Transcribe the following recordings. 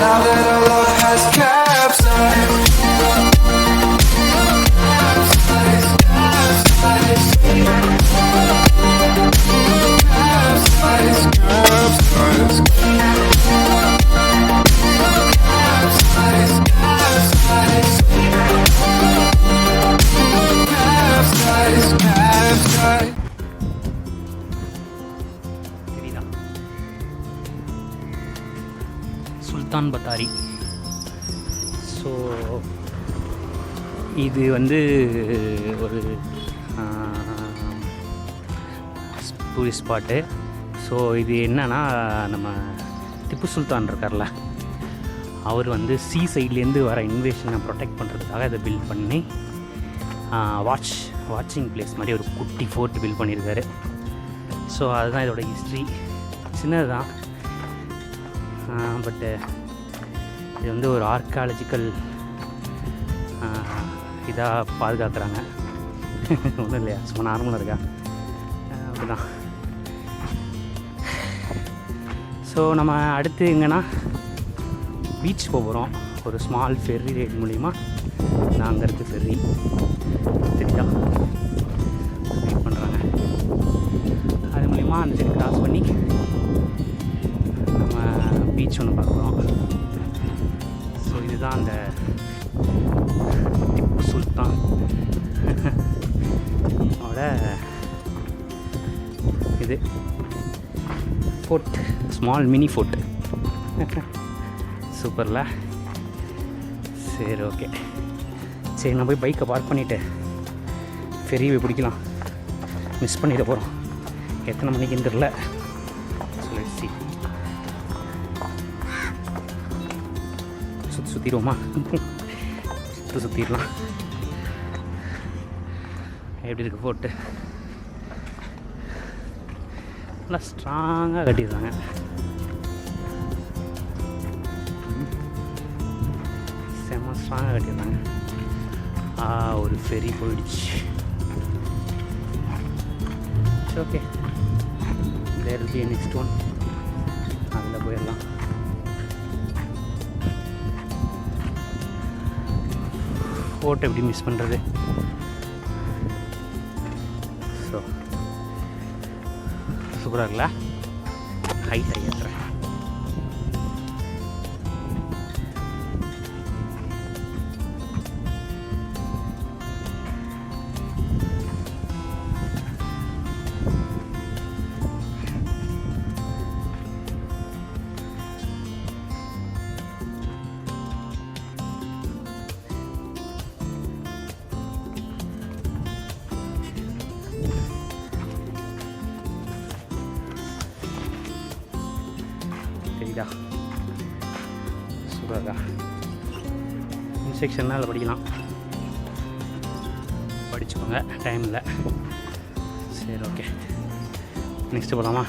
Now that our love has capsized. Sultan Bathery. So இது வந்து ஒரு டூரிஸ்ட் ஸ்பாட்டு. ஸோ இது என்னன்னா, நம்ம திப்பு சுல்தான் இருக்கார்ல, அவர் வந்து சீ சைட்லேருந்து வர இன்வேஷனை ப்ரொடெக்ட் பண்ணுறதுக்காக இதை பில்ட் பண்ணி வாட்சிங் பிளேஸ் மாதிரி ஒரு குட்டி ஃபோர்ட் பில்ட் பண்ணியிருக்காரு. ஸோ அதுதான் இதோட ஹிஸ்ட்ரி. சின்னது தான், பட்டு இது வந்து ஒரு ஆர்கியாலஜிக்கல் இதாக பாதுகாக்கிறாங்க. ஒன்றும் இல்லையா, சும்மா நார்மலாக இருக்கா அப்படிதான். ஸோ நம்ம அடுத்து எங்கன்னா பீச் போகிறோம். ஒரு ஸ்மால் ஃபெர்ரி ரைட் மூலிமா. நான் அங்கே இருக்க ஃபெர்ரி தெரியுதா, வெயிட் பண்ணுறாங்க. அது மூலிமா அந்த சைடு கிராஸ் பண்ணி நம்ம பீச் ஒன்று பார்க்குறோம். ஸோ இதுதான் அந்த திப்பு சுல்தான் அவட இது ஃபோர்ட், ஸ்மால் மினி ஃபோர்ட். சூப்பரில். சரி, ஓகே. சரி, நான் போய் பைக்கை பார்க் பண்ணிவிட்டு ஃபெரியை பிடிக்கலாம். மிஸ் பண்ணிட போகிறோம். எத்தனை மணிக்குன்னு தெரில. சி சுற்றிடுவோமா? சுற்றிடலாம். எப்படி இருக்குது ஃபோர்ட்டு? நல்லா ஸ்ட்ராங்காக கட்டிடுறாங்க. செம்ம ஸ்ட்ராங்காக கட்டிடுறாங்க. ஒரு ஃபெரி போயிடுச்சு. Okay, there will be next one. அதில் போயிடலாம். ஃபோட்டோ எப்படி மிஸ் பண்ணுறது? ஸோ சூப்பராக இருக்குல்ல? ஹைட்டாக ஏற்றுறேன். தெரியுதா? சூப்பராக இன்ஸ்ட்ரக்ஷன்லாம் அதில் படிக்கலாம். படிச்சுக்கோங்க, டைம் இல்லை. சரி, ஓகே. நெக்ஸ்ட்டு போகலாமா?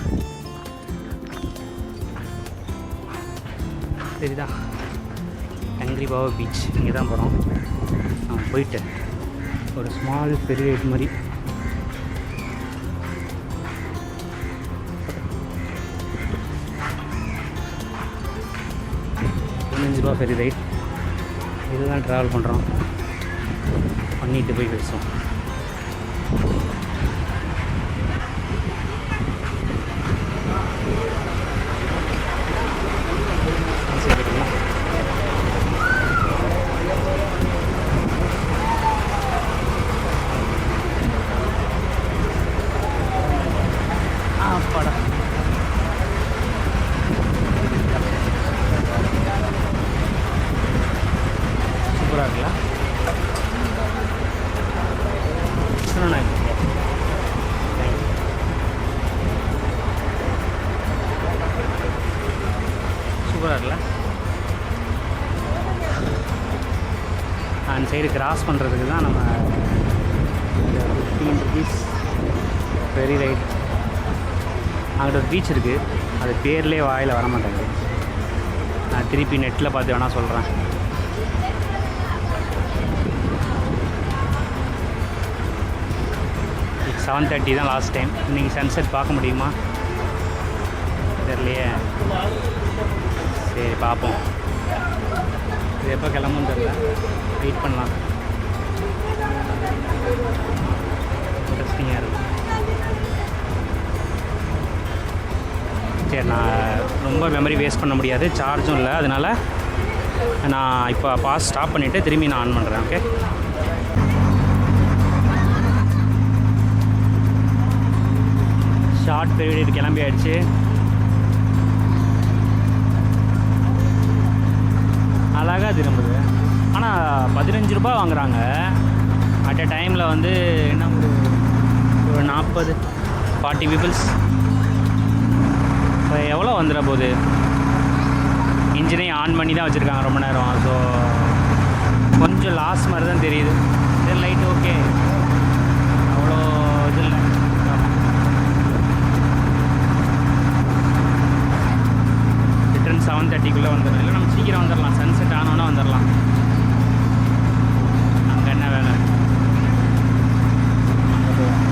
தெரியுதா? டங்கரி பாவா பீச். இங்கே தான் போகிறோம். நம்ம போயிட்டு ஒரு ஸ்மால் ஃபெரி ரைட் மாதிரி. $15 ஃபெரி ரைட். இதுதான் ட்ராவல் பண்ணுறோம். பண்ணிட்டு போய் பேசுவோம். அப்பாடா, சூப்பராக இருக்குல்ல? சூப்பராக இருக்குல்ல? அந்த சைடு கிராஸ் பண்ணுறதுக்கு தான் நம்ம $15 ஃபெரி ரைட். அங்கிட்ட ஒரு பீச் இருக்குது. அது பேர்லேயே வாயில் வர மாட்டேங்குது. நான் திருப்பி நெட்டில் பார்த்து வேணால் சொல்கிறேன். இப்போ 7:30 தான் லாஸ்ட் டைம். இன்றைக்கி சன்செட் பார்க்க முடியுமா தெரியலையே. சரி, பார்ப்போம். இது எப்போ கிளம்பும் தெரியல, வெயிட் பண்ணலாம். இன்ட்ரெஸ்டிங்காக இருக்கும். சரி, நான் ரொம்ப மெமரி வேஸ்ட் பண்ண முடியாது, சார்ஜும் இல்லை. அதனால் நான் இப்போ பாஸ் ஸ்டாப் பண்ணிவிட்டு திரும்பி நான் ஆன் பண்ணுறேன். ஓகே, ஷார்ட் பீரியட் கிளம்பி ஆயிடுச்சு. அழகாக திரும்புது. ஆனால் 15 ரூபா வாங்குகிறாங்க அட் எ டைமில். வந்து என்ன ஒரு 40 பீப்புள்ஸ். இப்போ எவ்வளோ வந்துட போகுது? இன்ஜினையும் ஆன் பண்ணி தான் வச்சுருக்காங்க ரொம்ப நேரம். ஸோ கொஞ்சம் லாஸ் மாதிரி தான் தெரியுது. சரி, லைட் ஓகே, அவ்வளோ இது இல்லை. ரிட்டர்ன் 7:30 வந்துடும். இல்லை நம்ம சீக்கிரம் வந்துடலாம், சன்செட் ஆனோன்னா வந்துடலாம். அங்கே என்ன வேலை? அங்கே போவோம்.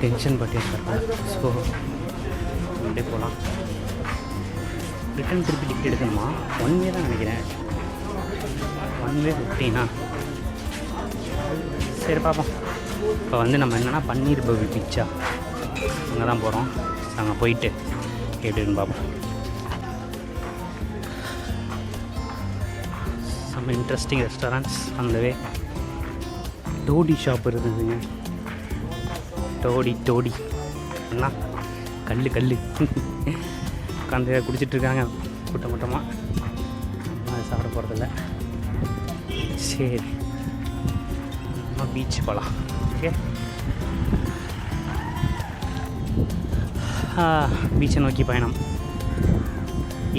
டென்ஷன் பண்ணியிருக்காங்க. ஸோ அப்படியே போகலாம். ரிட்டன் திருப்பி டிக்கெட் எடுக்கணுமா? 1 வே தான் நினைக்கிறேன். 1 வே 15. சரி, பார்ப்போம். இப்போ வந்து நம்ம என்னென்னா பன்னீர் பவி பிச்சா அங்கே தான் போகிறோம். அங்கே போயிட்டு எப்படின்னு பார்ப்போம். சம் இன்ட்ரெஸ்டிங் ரெஸ்டாரண்ட்ஸ் அந்த வே. டோடி ஷாப் இருக்குதுங்க. டோடி அண்ணா கல் உட்காந்து குடிச்சிட்ருக்காங்க கூட்டமாக. அது சாப்பிட போகிறதில்ல. சரி, நம்ம பீச் போகலாம். ஓகே, பீச்சை நோக்கி பயணம்.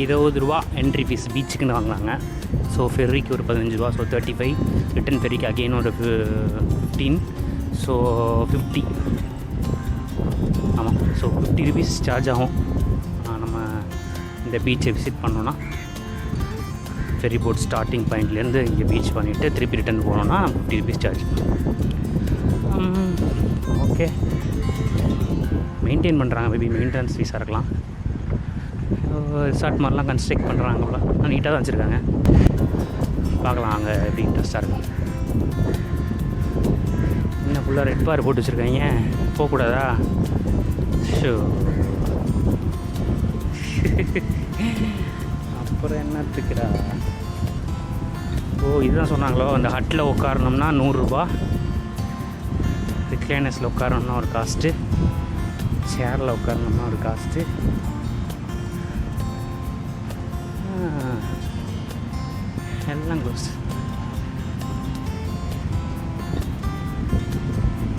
20 ரூபா என்ட்ரி ஃபீஸ் பீச்சுக்குன்னு வாங்கினாங்க. ஸோ ஃபெர்ரிக்கு ஒரு 15 ரூபா. ஸோ 35. ரிட்டன் ஃபெர்ரிக்கு அகெயின் ஒரு 15. ஸோ 50. ஆமாம், ஸோ 50 ருபீஸ் சார்ஜ் ஆகும். நம்ம இந்த பீச்சை விசிட் பண்ணோன்னா ஃபெரி போட் ஸ்டார்டிங் பாயிண்ட்லேருந்து இங்கே பீச் பண்ணிவிட்டு திருப்பி ரிட்டன் போனோன்னா 50 ருபீஸ் சார்ஜ். ஓகே, மெயின்டைன் பண்ணுறாங்க. மேபி மெயின்டெனன்ஸ் ஃபீஸாக இருக்கலாம். ரிசார்ட் மாதிரிலாம் கன்ஸ்ட்ரக்ட் பண்ணுறாங்க போல். நீட்டாக தான் வச்சுருக்காங்க. பார்க்கலாம் அங்கே எப்படி இன்ட்ரெஸ்ட்டாக இருக்கும். இன்னும் ஃபுல்லாக ரெட் பார் போட்டு வச்சுருக்காங்க. போகக்கூடாதா? ஷோ, அப்புறம் என்னத்துக்குடா? ஓ, இதுதான் சொன்னாங்களோ, அந்த ஹட்டில் உட்காரணும்னா 100 ரூபா, ரிக்ளைனர்ஸில் உட்காரணும்னா ஒரு காஸ்ட்டு, சேரில் உட்காரணும்னா ஒரு காஸ்ட்டு. எல்லாம் க்ளோஸ்.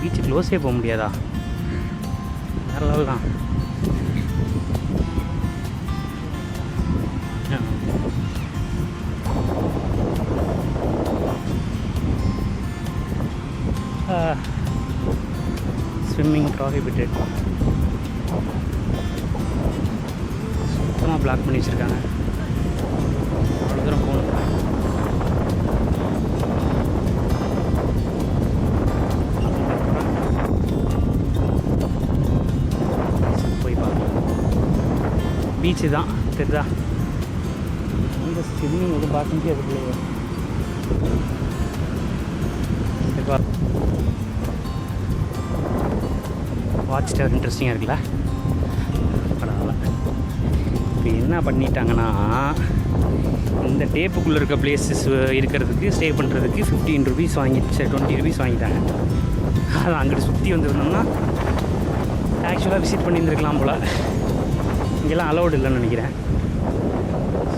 பீச்சு க்ளோஸே போக முடியாதா? வேறு லெவல் தான். Swimming prohibited. சுத்தமாக பிளாக் பண்ணி வச்சுருக்காங்க. அவ்வளோ தூரம் போகணும். போய் பார்க்கலாம். பீச்சு தான் தெரியுதா? இந்த ஸ்விம்மிங் எதுவும் பார்க்க முடியாது இல்லையா? வாட்ச் டவர் இன்ட்ரெஸ்டிங்காக இருக்குல்ல? பரவாயில்ல. இப்போ என்ன பண்ணிட்டாங்கன்னா, இந்த டேப்புக்குள்ளே இருக்க பிளேஸஸ் இருக்கிறதுக்கு ஸ்டே பண்ணுறதுக்கு 15 rupees வாங்கிட்டு 20 rupees வாங்கிட்டாங்க. அதை அங்கிட்டு சுற்றி வந்துருந்தோம்னா ஆக்சுவலாக விசிட் பண்ணியிருந்துருக்கலாம் போல். இங்கெல்லாம் அலௌடு இல்லைன்னு நினைக்கிறேன்.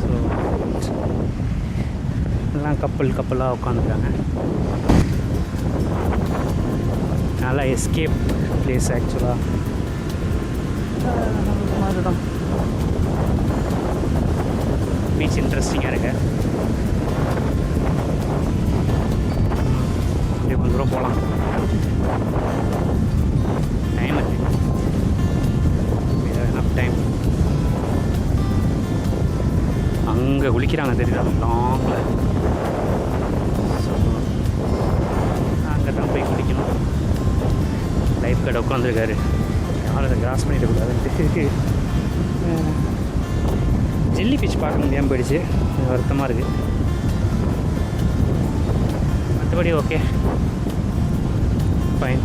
ஸோ எல்லாம் கப்பலாக உட்காந்துருக்காங்க. நல்லா எஸ்கேப் பிளேஸ் ஆக்சுவலாக. அதுதான் பீச் இன்ட்ரெஸ்டிங்காக இருக்கு. அப்படியே கொஞ்சம் தூரம் போகலாம். டைம் இருக்குது, எனஃப் டைம். அங்கே குளிக்கிறாங்க தெரியுதா? லாங்கில். ஸோ அங்கே தான் போய் குளிக்கணும். லைஃப் கார்டு உட்காந்துருக்காரு. யாரும் அதை கிராஸ் பண்ணிடக்கூடாதுன்ட்டு. ஜெல்லி ஃபிஷ் பார்க்க முடியாமல் போயிடுச்சு. வருத்தமாக இருக்குது. மற்றபடி ஓகே, ஃபைன்.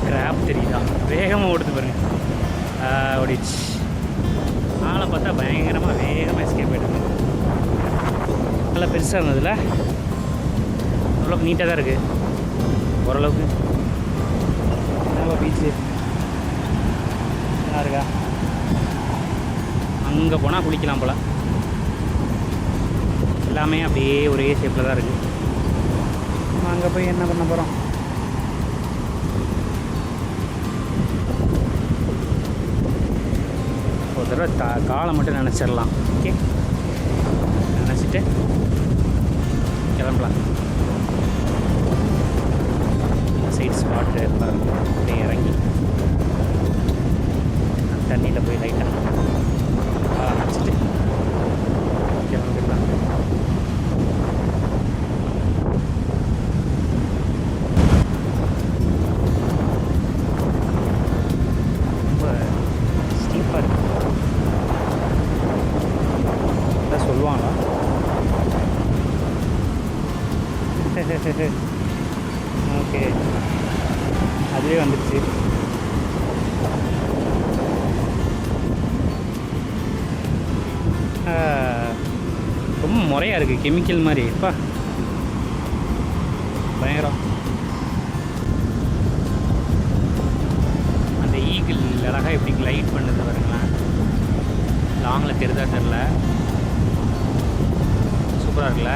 கிராப் தெரியுதா? வேகமாக ஓடுது பாருங்க. ஓடிச்சு. ஆளை பார்த்தா பயங்கரமாக வேகமாக எஸ்கேப் ஆகிடுது. நல்லா பெருசாக இருந்ததில்ல? ஓரளவுக்கு நீட்டாக தான் இருக்குது. ஓரளவுக்கு நல்லா பீச்சு நல்லா இருக்கா? அங்கே போனால் குளிக்கலாம் போல். எல்லாமே அப்படியே ஒரே ஷேப்பில் தான் இருக்குது. நம்ம அங்கே போய் என்ன பண்ண போகிறோம்? ஒரு தடவை காலை மட்டும் நினச்சிடலாம். ஓகே, நினச்சிட்டு கிளம்பலாம். சைட் ஸ்பாட்டு எல்லாம் இருக்குது. அப்படியே இறங்கி தண்ணியில் போய் லைட்டாக நினச்சிட்டு கிளம்பிடலாம். ரொம்ப ஸ்டீப்பாக இருக்குது. அதான் சொல்லுவாங்களா? ஓகே, அதுவே வந்துடுச்சு. ரொம்ப முறையாக இருக்குது. கெமிக்கல் மாதிரி இப்பா பயங்கரம். அந்த ஈகிள் அழகாக எப்படி கிளைட் பண்ணுது பாருங்களேன். லாங்கில் தெரிதா தெரில. சூப்பராக இருக்குல்ல?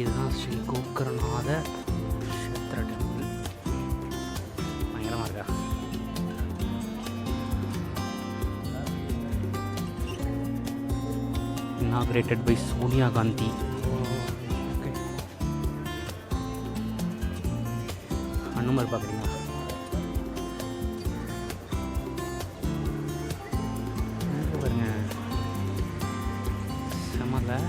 இதுதான் ஸ்ரீ கோக்கரநாத க்ஷேத்ர டெம்பிள். பயங்கரமாக இருக்கா? Inaugurated by Sonia Gandhi. Okay, Hanumar பார்க்குறீங்களா? பாருங்க, செமல்ல.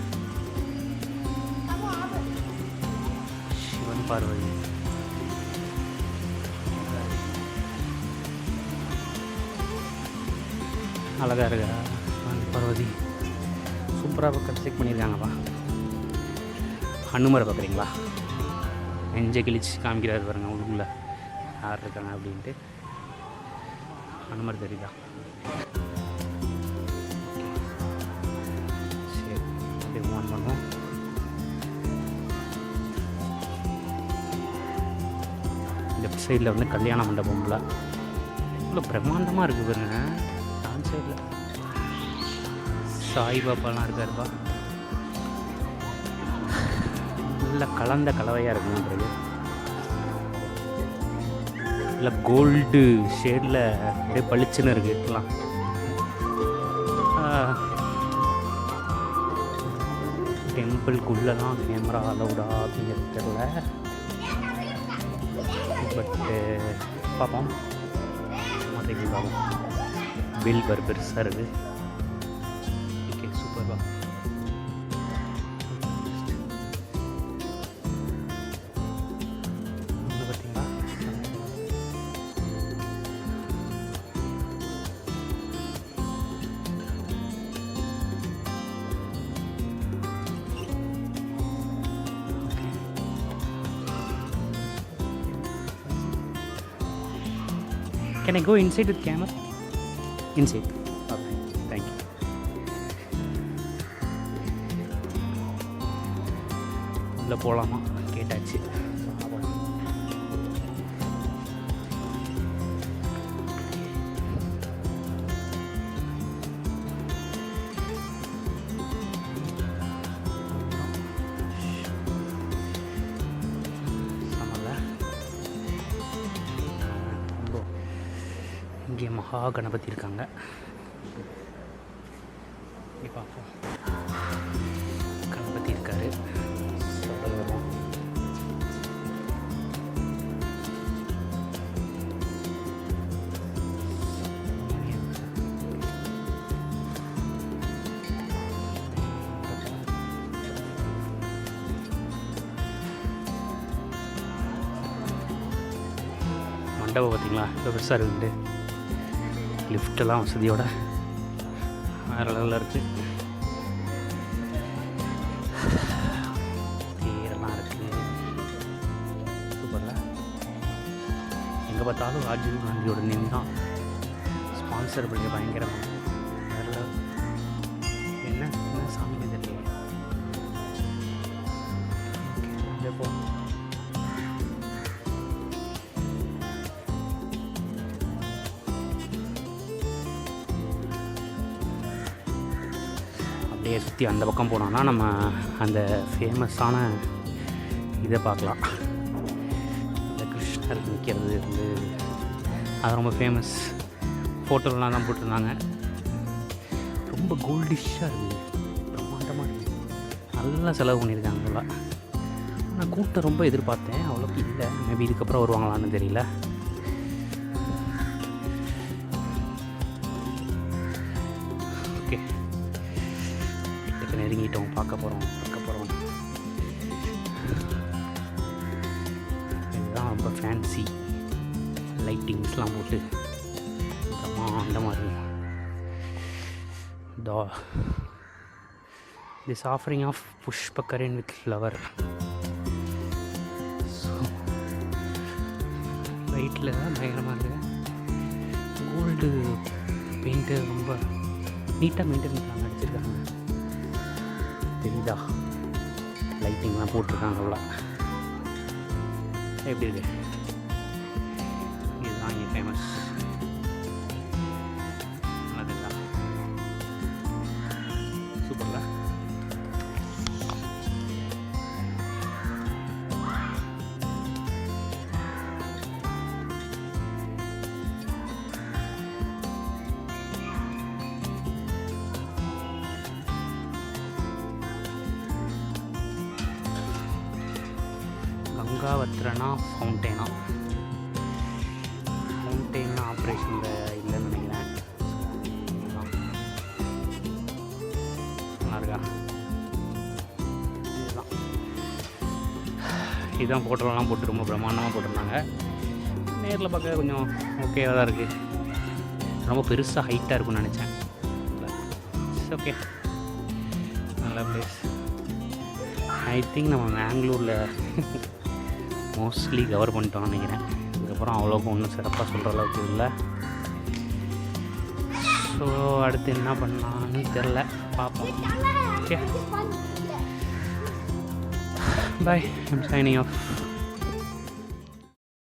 பார்வதி அழகாக இருக்கா? பார்வதி சூப்பராக கன்ஸ்ட்ரக்ட் பண்ணியிருக்காங்கப்பா. ஹனுமரை பார்க்குறீங்களா? நெஞ்சை கிழிச்சு காமிக்கிறாரு பாருங்க உள்ளுக்குள்ளே யார் இருக்காங்க அப்படின்ட்டு. ஹனுமர் தெரியுதா? சரி, அப்படியே மூவ் பண்ணுவோம். லெஃப்ட் சைடில் வந்து கல்யாண மண்டபம்ல இவ்வளோ பிரம்மாண்டமாக இருக்குது பாருங்க. டான்ஸே இல்லை. சாய்பாபாலாம் இருக்காருப்பா. நல்ல கலந்த கலவையாக இருக்குன்றது. இல்லை கோல்டு ஷேடில் அப்படியே பளிச்சுன்னு இருக்குது இதெல்லாம். டெம்பிள்குள்ளெல்லாம் கேமரா அலவுடா அப்படிங்கிறது தெரில. பட்டு பார்ப்போம். பார்ப்போம். பில் பர் பெருசாக இருக்குது. ஓகே சூப்பர்வா. பார்த்தீங்களா Can I go inside with camera? Inside. Okay, thank you. உள்ள போகலாமா கேட்டாச்சு. இங்கே மகா கணபதி இருக்காங்க. பார்ப்போம். கணபதி இருக்காரு. மண்டபம் பார்த்தீங்களா இப்போ பெருசாக இருக்குது. லிஃப்டெல்லாம் வசதியோட வேறு லெவலில் இருக்குது. தேரெல்லாம் இருக்குது. சூப்பரில் எங்கே பார்த்தாலும் ராஜீவ் காந்தியோட நேம் தான் ஸ்பான்சர் பண்ணி பயங்கரமாக. வேறு லெவல். என்ன சாமின்னு தெரியல. ஓகே போ. அப்படியே சுற்றி அந்த பக்கம் போனோம்னா நம்ம அந்த ஃபேமஸான இதை பார்க்கலாம். இந்த கிருஷ்ணர் நிற்கிறது வந்து அது ரொம்ப ஃபேமஸ். ஃபோட்டோலாம் தான் போட்டிருந்தாங்க. ரொம்ப கோல்டிஷ்ஷாக இருக்குது. பிரம்மாண்டமாக இருக்குது. நல்லா செலவு பண்ணியிருக்காங்க போல. ஆனால் கூட்டம் ரொம்ப எதிர்பார்த்தேன். அவ்வளோக்கு இல்லை. மேபி இதுக்கப்புறம் வருவாங்களான்னு தெரியல. ஓகே நெருங்கிட்டோம். பார்க்க போகிறோம். இதுதான் ரொம்ப ஃபேன்சி லைட்டிங்ஸ்லாம் போட்டு பிரம்மாண்டமாக இருக்கும். திஸ் ஆஃபரிங் ஆஃப் புஷ்பக்கரன் வித் ஃப்ளவர். ஸோ லைட்டில் பயங்கரமாக இருக்குது. கோல்டு பெயிண்ட்டு ரொம்ப நீட்டாக மெயின்டைன் பண்ணாங்க. அடிச்சிருக்காங்க தெரியுதா? லைட்டிங்லாம் போட்டிருக்காங்க. அவ்வளோ எப்படி இருக்கு? இதுதான் இங்கே ஃபேமஸ். அதுதான் சூப்பர்ல. கங்காவத்ரனா ஃபவுண்டெயினா ஆப்ரேஷனில் இல்லைன்னு நினைக்கிறேன். நல்லா இருக்கா? இதுதான் ஃபோட்டோலாம் போட்டு ரொம்ப பிரம்மாண்டமாக போட்டிருந்தாங்க. நேரில் பார்க்க கொஞ்சம் ஓகேவாக தான் இருக்குது. ரொம்ப பெருசாக ஹைட்டாக இருக்கும்னு நினச்சேன். ஓகே நல்ல பிளேஸ். ஐ திங்க் நம்ம மேங்களூரில் மோஸ்ட்லி கவர் பண்ணிட்டோம்னு நினைக்கிறேன். இதுக்கப்புறம் அவ்வளோக்கும் ஒன்றும் சிறப்பாக சொல்கிற அளவுக்கு இல்லை. ஸோ அடுத்து என்ன பண்ணலான்னு தெரில, பார்ப்போம். Okay bye, I'm signing off.